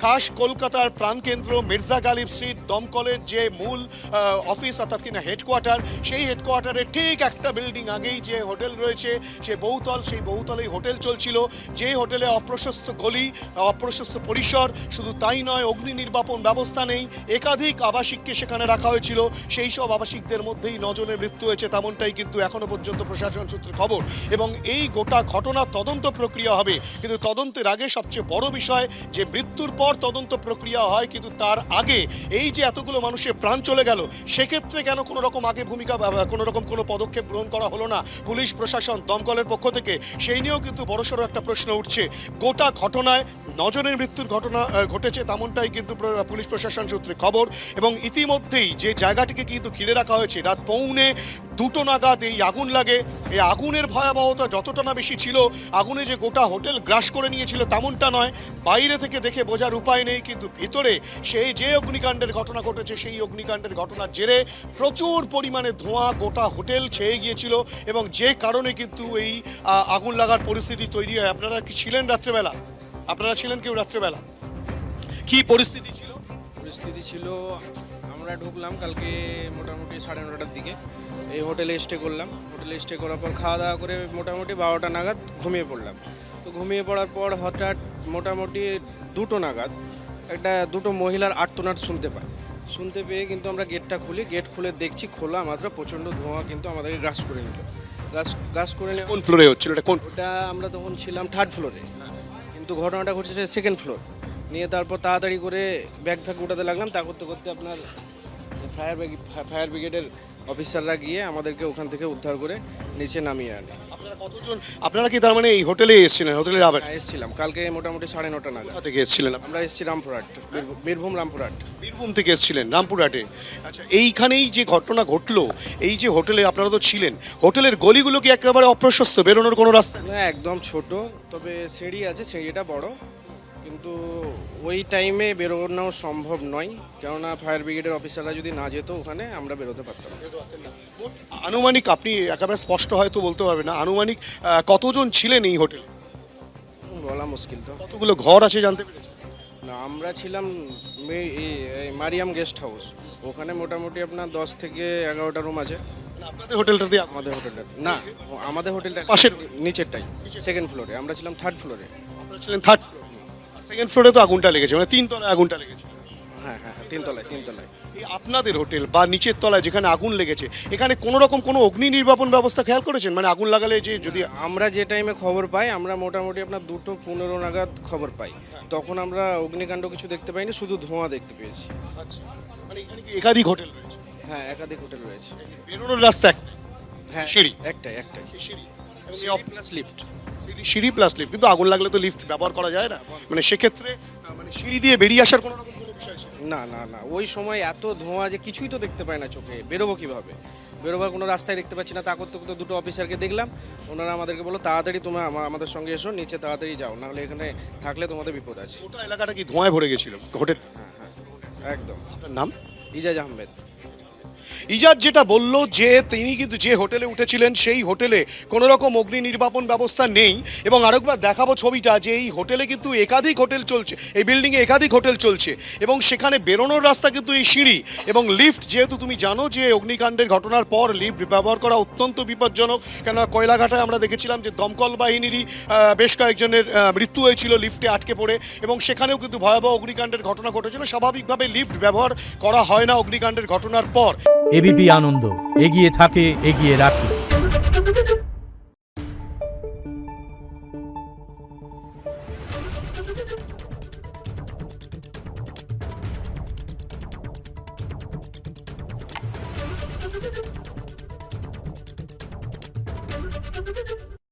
খাস কলকাতার প্রাণকেন্দ্র মির্জা গালিব স্ট্রিট দমকলের যে মূল অফিস অর্থাৎ কিনা হেডকোয়ার্টার, সেই হেডকোয়ার্টারের ঠিক একটা বিল্ডিং আগেই যে হোটেল রয়েছে সে বহুতল, সেই বহুতলেই হোটেল চলছিল। যে হোটেলে অপ্রশস্ত গলি, অপ্রশস্ত পরিসর, শুধু তাই নয় অগ্নি নির্বাপন ব্যবস্থা নেই, একাধিক আবাসিককে সেখানে রাখা হয়েছিল। সেই সব আবাসিকদের মধ্যেই 9 জনের মৃত্যু হয়েছে, তেমনটাই কিন্তু এখনো পর্যন্ত প্রশাসন সূত্রে খবর। এবং এই গোটা ঘটনার তদন্ত প্রক্রিয়া হবে, কিন্তু তদন্তের আগে সবচেয়ে বড় বিষয় যে মৃত্যুর পর তদন্ত প্রক্রিয়া হয়, কিন্তু তার আগে এই যে এতগুলো মানুষের প্রাণ চলে গেল, সেক্ষেত্রে কেন কোনো রকম আগে ভূমিকা কোনো রকম কোনো পদক্ষেপ গ্রহণ করা হলো না পুলিশ প্রশাসন দমকলের পক্ষ থেকে, সেই নিয়েও কিন্তু বড়সড় একটা প্রশ্ন উঠছে। গোটা ঘটনায় 9 জনের মৃত্যুর ঘটনা ঘটেছে, তেমনটাই কিন্তু পুলিশ প্রশাসন সূত্রে খবর। এবং ইতিমধ্যেই যে জায়গাটিকে কিন্তু ঘিরে রাখা হয়েছে, রাত 1:45 নাগাদ এই আগুন লাগে। এই আগুনের ভয়াবহতা যতটা না বেশি ছিল, আগুনে যে গোটা হোটেল গ্রাস করে নিয়েছিল তেমনটা নয়, বাইরে থেকে দেখে বোঝার উপায় নেই, কিন্তু ভিতরে সেই যে অগ্নিকাণ্ডের ঘটনা ঘটেছে, সেই অগ্নিকাণ্ডের ঘটনার জেরে প্রচুর পরিমাণে ধোঁয়া গোটা হোটেল ছেয়ে গিয়েছিল, এবং যে কারণে কিন্তু এই আগুন লাগার পরিস্থিতি তৈরি হয়। আপনারা কি ছিলেন রাত্রেবেলা? আপনারা ছিলেন কেউ রাত্রেবেলা? কি পরিস্থিতি ছিল? পরিস্থিতি ছিল, আমরা ঢুকলাম কালকে মোটামুটি 9:30টার দিকে, এই হোটেলে স্টে করলাম। হোটেলে স্টে করার পর খাওয়া দাওয়া করে মোটামুটি 12টা নাগাদ ঘুমিয়ে পড়লাম। তো ঘুমিয়ে পড়ার পর হঠাৎ মোটামুটি 2টো নাগাদ দুটো মহিলার আর্তনাদ শুনতে পেয়ে কিন্তু আমরা গেটটা খুলি, গেট খুলে দেখছি খোলা মাত্র প্রচণ্ড ধোঁয়া কিন্তু আমাদেরকে গ্রাস করে নিল। গ্রাস করে নিয়ে কোন ফ্লোরে হচ্ছিল এটা? ওটা আমরা তখন ছিলাম 3rd ফ্লোরে, কিন্তু ঘটনাটা ঘটেছে 2nd ফ্লোর। নিয়ে তারপর তাড়াতাড়ি করে ব্যাগ ফ্যাগ উঠাতে লাগলাম। তা করতে করতে আপনার ফায়ার ব্রিগেডের অফিসাররা গিয়ে আমাদেরকে ওখান থেকে উদ্ধার করে নিচে নামিয়ে আনে। আপনারা কতজন? আপনারা কি তার মানে এই হোটেলে এসেছিলেন? হোটেলের আবার এসেছিলাম কালকে মোটামুটি 9:30 নাগাদ। কোথা থেকে এসেছিলেন? আমরা এসেছি রামপুরহাট, বীরভূম রামপুরহাট। বীরভূম থেকে এসেছিলেন রামপুরহাটে। আচ্ছা, এইখানেই যে ঘটনা ঘটলো, এই যে হোটেলে আপনারা তো ছিলেন, হোটেলের গলিগুলো কি একেবারে অপ্রশস্ত, বেরোনোর কোনো রাস্তা নেই? না, একদম ছোট, তবে সিঁড়ি আছে, সিঁড়িটা বড়, কিন্তু ওই টাইমে বেরোনো সম্ভব নয়, কেননা ফায়ার ব্রিগেডের অফিসাররা যদি না যেত ওখানে আমরা বেরোতে পারতাম না। আনুমানিক আপনি একেবারে স্পষ্ট হয়তো বলতে পারবেন না, আনুমানিক কতজন ছিলেন এই হোটেলে? বলা মুশকিল। তো কতগুলো ঘর আছে জানতে পেরেছেন? না, আমরা ছিলাম এই মারিয়াম গেস্ট হাউস, ওখানে মোটামুটি আপনার 10 থেকে 11টা রুম আছে। আপনাদের হোটেলটাতে? আমাদের হোটেলটাতে না, আমাদের হোটেলটা পাশের নিচেরটাই, 2nd ফ্লোরে, আমরা ছিলাম 3rd ফ্লোরে। আপনারা ছিলেন 3rd ফ্লোর, 2nd ফ্লোরে তো আগুনটা লেগেছে, মানে 3 তলায় আগুনটা লেগেছে। হ্যাঁ হ্যাঁ, 3 তলায়। এই আপনাদের হোটেল বা নিচের তলায় যেখানে আগুন লেগেছে, এখানে কোনো রকম কোনো অগ্নি নির্বাপন ব্যবস্থা খেয়াল করেছেন? মানে আগুন লাগালে যে যদি আমরা যে টাইমে খবর পাই, আমরা মোটামুটি আপনার 2:15 নাগাদ খবর পাই, তখন আমরা অগ্নিকাণ্ড কিছু দেখতে পাইনি, শুধু ধোঁয়া দেখতে পেয়েছি। আচ্ছা, মানে এখানে কি একাধিক হোটেল রয়েছে? হ্যাঁ, একাধিক হোটেল রয়েছে। বেরোনোর রাস্তা একটা? হ্যাঁ, সিঁড়ি একটাই। সিঁড়ি প্লাস লিফট। সিঁড়ি প্লাস লিফট, কিন্তু আগুন লাগলে তো লিফট ব্যবহার করা যায় না, মানে সেক্ষেত্রে মানে সিঁড়ি দিয়ে বেরিয়ে আসার কোনো রকম কোনো বিষয় ছিল না, ওই সময় এত ধোঁয়া যে কিছুই তো দেখতে পাই না চোখে, বেরোবো কিভাবে? বেরোবার কোনো রাস্তায় দেখতে পাচ্ছি না। তা করতে করতে 2টো অফিসারকে দেখলাম, ওনারা আমাদেরকে বললো তাড়াতাড়ি তোমরা আমাদের সঙ্গে এসো, নিচে তাড়াতাড়ি যাও, নাহলে এখানে থাকলে তোমাদের বিপদ আছে। গোটা এলাকাটা কি ধোঁয়ায় ভরে গেছিল হোটেল? হ্যাঁ, একদম। আপনার নাম? ইজাজ আহমেদ। ইজাজ যেটা বলল যে তিনি কিন্তু যে হোটেলে উঠেছিলেন সেই হোটেলে কোনো রকম অগ্নি নির্বাপন ব্যবস্থা নেই। এবং আরেকবার দেখাবো ছবিটা, যে এই হোটেলে কিন্তু একাধিক হোটেল চলছে, এই বিল্ডিংয়ে একাধিক হোটেল চলছে, এবং সেখানে বেরোনোর রাস্তা কিন্তু এই সিঁড়ি এবং লিফট। যেহেতু তুমি জানো যে অগ্নিকাণ্ডের ঘটনার পর লিফট ব্যবহার করা অত্যন্ত বিপজ্জনক, কেন কয়লাঘাটায় আমরা দেখেছিলাম যে দমকল বাহিনীরই বেশ কয়েকজনের মৃত্যু হয়েছিল লিফটে আটকে পড়ে, এবং সেখানেও কিন্তু ভয়াবহ অগ্নিকাণ্ডের ঘটনা ঘটেছিল। স্বাভাবিকভাবে লিফট ব্যবহার করা হয় না অগ্নিকাণ্ডের ঘটনার পর। এবিপি আনন্দ, এগিয়ে থাকে, এগিয়ে রাখে।